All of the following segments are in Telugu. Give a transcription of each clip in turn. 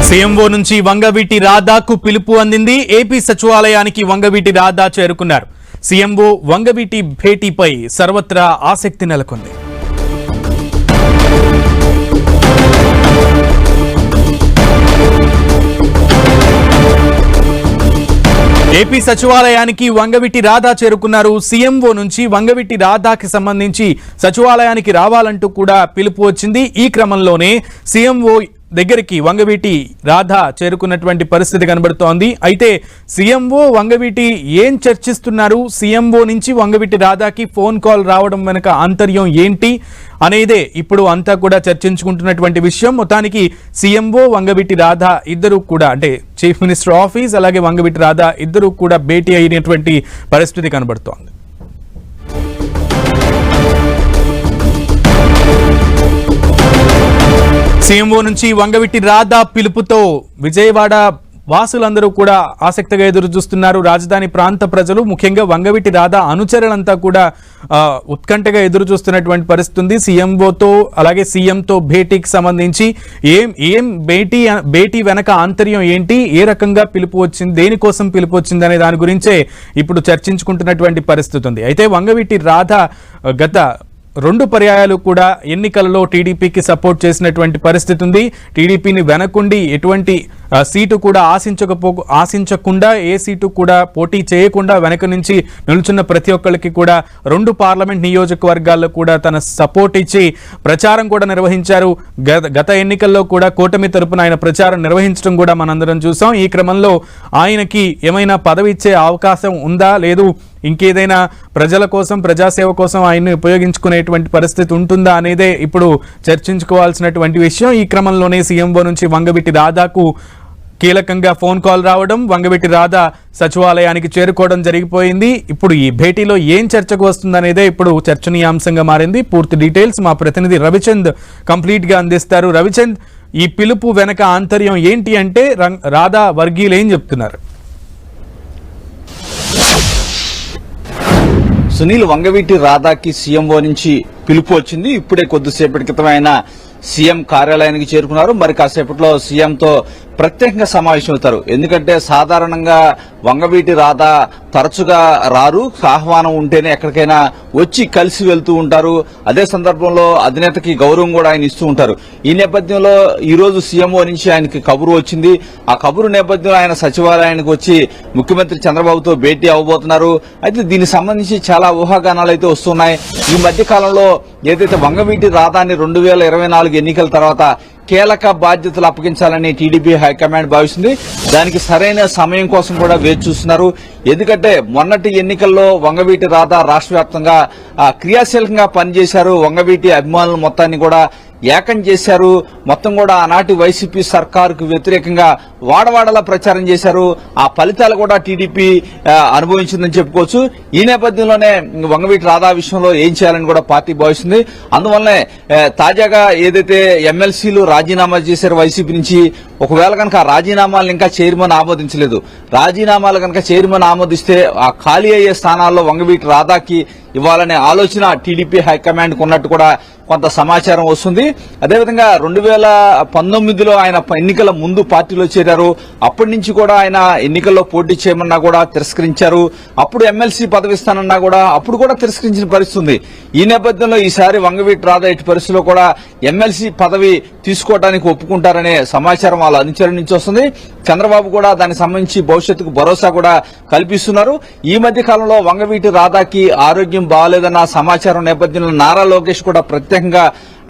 సీఎంఓ నుంచి వంగవీటి రాధాకు పిలుపు అందింది. ఏపీ సచివాలయానికి వంగవీటి రాధా చేరుకున్నారు. సీఎంఓ వంగవీటి భేటీపై సర్వత్రా ఆసక్తి నెలకొంది. ఏపీ సచివాలయానికి వంగవీటి రాధా చేరుకున్నారు. సీఎంఓ నుంచి వంగవీటి రాధాకి సంబంధించి సచివాలయానికి రావాలంటూ కూడా పిలుపు వచ్చింది. ఈ క్రమంలోనే సీఎంఓ దగ్గరికి వంగవీటి రాధా చేరుకున్నటువంటి పరిస్థితి కనబడుతోంది. అయితే సీఎంఓ వంగవీటి ఏం చర్చిస్తున్నారు, సీఎంఓ నుంచి వంగవీటి రాధాకి ఫోన్ కాల్ రావడం వెనుక ఆంతర్యం ఏంటి అనేదే ఇప్పుడు అంతా కూడా చర్చించుకుంటున్నటువంటి విషయం. మొత్తానికి సీఎంఓ వంగవీటి రాధా ఇద్దరు కూడా, అంటే చీఫ్ మినిస్టర్ ఆఫీస్ అలాగే వంగవీటి రాధా ఇద్దరు కూడా భేటీ అయినటువంటి పరిస్థితి కనబడుతోంది. సీఎంఓ నుంచి వంగవీటి రాధా పిలుపుతో విజయవాడ వాసులందరూ కూడా ఆసక్తిగా ఎదురు చూస్తున్నారు. రాజధాని ప్రాంత ప్రజలు, ముఖ్యంగా వంగవీటి రాధా అనుచరులంతా కూడా ఉత్కంఠగా ఎదురు చూస్తున్నటువంటి పరిస్థితి ఉంది. సీఎంఓతో అలాగే సీఎంతో భేటీకి సంబంధించి ఏం భేటీ వెనక ఆంతర్యం ఏంటి, ఏ రకంగా పిలుపు వచ్చింది, దేనికోసం పిలుపు వచ్చింది అనే దాని గురించే ఇప్పుడు చర్చించుకుంటున్నటువంటి పరిస్థితి ఉంది. అయితే వంగవీటి రాధా గత 2 పర్యాయాలు కూడా ఎన్నికలలో టీడీపీకి సపోర్ట్ చేసినటువంటి పరిస్థితి ఉంది. టీడీపీని వెనకుండి ఎటువంటి సీటు కూడా ఆశించకుండా, ఏ సీటు కూడా పోటీ చేయకుండా వెనక నుంచి నిలుచున్న ప్రతి ఒక్కరికి కూడా 2 పార్లమెంట్ నియోజకవర్గాల్లో కూడా తన సపోర్ట్ ఇచ్చి ప్రచారం కూడా నిర్వహించారు. గత ఎన్నికల్లో కూడా కూటమి తరపున ఆయన ప్రచారం నిర్వహించడం కూడా మనందరం చూసాం. ఈ క్రమంలో ఆయనకి ఏమైనా పదవి ఇచ్చే అవకాశం ఉందా, లేదు ఇంకేదైనా ప్రజల కోసం, ప్రజాసేవ కోసం ఆయన్ని ఉపయోగించుకునేటువంటి పరిస్థితి ఉంటుందా అనేదే ఇప్పుడు చర్చించుకోవాల్సినటువంటి విషయం. ఈ క్రమంలోనే సీఎంఓ నుంచి వంగవీటి రాధాకు కీలకంగా ఫోన్ కాల్ రావడం, వంగవీటి రాధా సచివాలయానికి చేరుకోవడం జరిగిపోయింది. ఇప్పుడు ఈ భేటీలో ఏం చర్చకు వస్తుందనేదే ఇప్పుడు చర్చనీయాంశంగా మారింది. పూర్తి డీటెయిల్స్ మా ప్రతినిధి రవిచంద్ కంప్లీట్ గా అందిస్తారు. రవిచంద్, ఈ పిలుపు వెనక ఆంతర్యం ఏంటి అంటే రాధా వర్గీయులు ఏం చెప్తున్నారు? సునీల్, వంగవీటి రాధాకి సీఎంఓ నుంచి పిలుపు వచ్చింది. ఇప్పుడే కొద్దిసేపటి క్రితం ఆయన సీఎం కార్యాలయానికి చేరుకున్నారు. మరి కాసేపట్లో సీఎంతో ప్రత్యేకంగా సమావేశమవుతారు. ఎందుకంటే సాధారణంగా వంగవీటి రాధా తరచుగా రారు, ఆహ్వానం ఉంటేనే ఎక్కడికైనా వచ్చి కలిసి వెళ్తూ ఉంటారు. అదే సందర్భంలో అధినేతకి గౌరవం కూడా ఆయన ఇస్తూ ఉంటారు. ఈ నేపథ్యంలో ఈ రోజు సీఎంఓ నుంచి ఆయనకి కబురు వచ్చింది. ఆ కబురు నేపథ్యంలో ఆయన సచివాలయానికి వచ్చి ముఖ్యమంత్రి చంద్రబాబుతో భేటీ అవ్వబోతున్నారు. అయితే దీనికి సంబంధించి చాలా ఊహాగానాలు అయితే వస్తున్నాయి. ఈ మధ్య కాలంలో ఏదైతే వంగవీటి రాధాని 2024 ఎన్నికల తర్వాత కీలక బాధ్యతలు అప్పగించాలని టీడీపీ హైకమాండ్ భావిస్తుంది. దానికి సరైన సమయం కోసం కూడా వేచి చూస్తున్నారు. ఎందుకంటే మొన్నటి ఎన్నికల్లో వంగవీటి రాధా రాష్ట్ర వ్యాప్తంగా క్రియాశీలకంగా పనిచేశారు. వంగవీటి అభిమానులు మొత్తాన్ని కూడా ఏకం చేశారు. మొత్తం కూడా ఆనాటి వైసీపీ సర్కారుకు వ్యతిరేకంగా వాడవాడలా ప్రచారం చేశారు. ఆ ఫలితాలు కూడా టీడీపీ అనుభవించిందని చెప్పుకోవచ్చు. ఈ నేపథ్యంలోనే వంగవీటి రాధా విషయంలో ఏం చేయాలని కూడా పార్టీ భావిస్తుంది. అందువల్లనే తాజాగా ఏదైతే ఎమ్మెల్సీలు రాజీనామా చేశారు వైసీపీ నుంచి, ఒకవేళ కనుక ఆ రాజీనామాలను ఇంకా చైర్మన్ ఆమోదించలేదు, రాజీనామాలు కనుక చైర్మన్ ఆమోదిస్తే ఆ ఖాళీ అయ్యే స్థానాల్లో వంగవీటి రాధాకి ఇవ్వాలనే ఆలోచన టీడీపీ హైకమాండ్ ఉన్నట్టు కూడా కొంత సమాచారం వస్తుంది. అదేవిధంగా 2019లో ఆయన ఎన్నికల ముందు పార్టీలో చేరారు. అప్పటి నుంచి కూడా ఆయన ఎన్నికల్లో పోటీ చేయమన్నా కూడా తిరస్కరించారు. అప్పుడు ఎమ్మెల్సీ పదవి ఇస్తానన్నా కూడా అప్పుడు కూడా తిరస్కరించిన పరిస్థితి ఉంది. ఈ నేపథ్యంలో ఈసారి వంగవీటి రాధా ఎట్టి పరిస్థితిలో కూడా ఎమ్మెల్సీ పదవి తీసుకోవడానికి ఒప్పుకుంటారనే సమాచారం వాళ్ళ అనుచరుల నుంచి వస్తుంది. చంద్రబాబు కూడా దానికి సంబంధించి భవిష్యత్తుకు భరోసా కూడా కల్పిస్తున్నారు. ఈ మధ్య కాలంలో వంగవీటి రాధాకి ఆరోగ్యం బాగాలేదన్న సమాచారం నేపథ్యంలో నారా లోకేష్ కూడా ప్రత్యేకంగా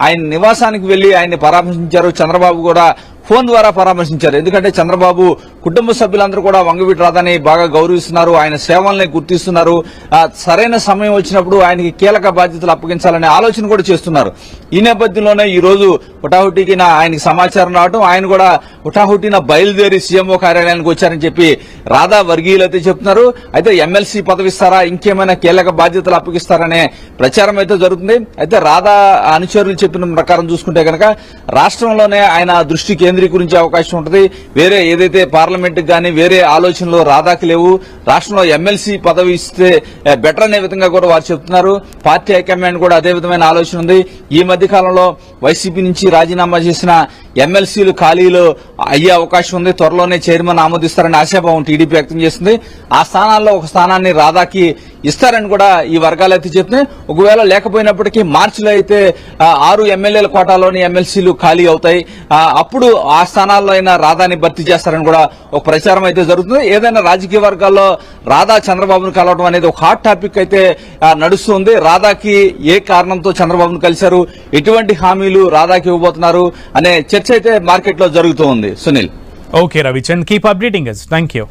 ఆయన నివాసానికి వెళ్లి ఆయన్ని పరామర్శించారు. చంద్రబాబు కూడా ఫోన్ ద్వారా పరామర్శించారు. ఎందుకంటే చంద్రబాబు కుటుంబ సభ్యులందరూ కూడా వంగవీటి రాధాని బాగా గౌరవిస్తున్నారు, ఆయన సేవల్ని గుర్తిస్తున్నారు. సరైన సమయం వచ్చినప్పుడు ఆయనకి కీలక బాధ్యతలు అప్పగించాలనే ఆలోచన కూడా చేస్తున్నారు. ఈ నేపథ్యంలోనే ఈ రోజు హుటాహుటికి ఆయనకి సమాచారం రావడం, ఆయన కూడా హుటాహుటిన బయలుదేరి సీఎంఓ కార్యాలయానికి వచ్చారని చెప్పి రాధా వర్గీయులు అయితే చెప్తున్నారు. అయితే ఎమ్మెల్సీ పదవి ఇస్తారా, ఇంకేమైనా కీలక బాధ్యతలు అప్పగిస్తారనే ప్రచారం అయితే జరుగుతుంది. అయితే రాధా అనుచరులు చెప్పిన ప్రకారం చూసుకుంటే కనుక రాష్ట్రంలోనే ఆయన దృష్టి కేంద్రీకరించే అవకాశం ఉంటుంది. వేరే ఏదైతే పార్లమెంట్ పార్లమెంట్ గానీ వేరే ఆలోచనలు రాధాకి లేవు. రాష్ట్రంలో ఎమ్మెల్సీ పదవి ఇస్తే బెటర్ అనే విధంగా కూడా వారు చెప్తున్నారు. పార్టీ హైకమాండ్ కూడా అదే విధమైన ఆలోచన ఉంది. ఈ మధ్య కాలంలో వైసీపీ నుంచి రాజీనామా చేసిన ఎమ్మెల్సీలు ఖాళీలు అయ్యే అవకాశం ఉంది. త్వరలోనే చైర్మన్ ఆమోదిస్తారని ఆశాభావం టీడీపీ వ్యక్తం చేస్తుంది. ఆ స్థానాల్లో ఒక స్థానాన్ని రాధాకి ఇస్తారని కూడా ఈ వర్గాలు అయితే చెప్తున్నాయి. ఒకవేళ లేకపోయినప్పటికీ మార్చిలో అయితే 6 ఎమ్మెల్యేల కోటాలోని ఎమ్మెల్సీలు ఖాళీ అవుతాయి. అప్పుడు ఆ స్థానాల్లో అయినా రాధాని భర్తీ చేస్తారని కూడా ఒక ప్రచారం అయితే జరుగుతుంది. ఏదైనా రాజకీయ వర్గాల్లో రాధా చంద్రబాబును కలవడం అనేది ఒక హాట్ టాపిక్ అయితే నడుస్తుంది. రాధాకి ఏ కారణంతో చంద్రబాబును కలిశారు, ఎటువంటి హామీలు రాధాకి ఇవ్వబోతున్నారు అనే చర్చ అయితే మార్కెట్ లో జరుగుతూ ఉంది. Sunil. Okay Ravichand, keep updating us. Thank you.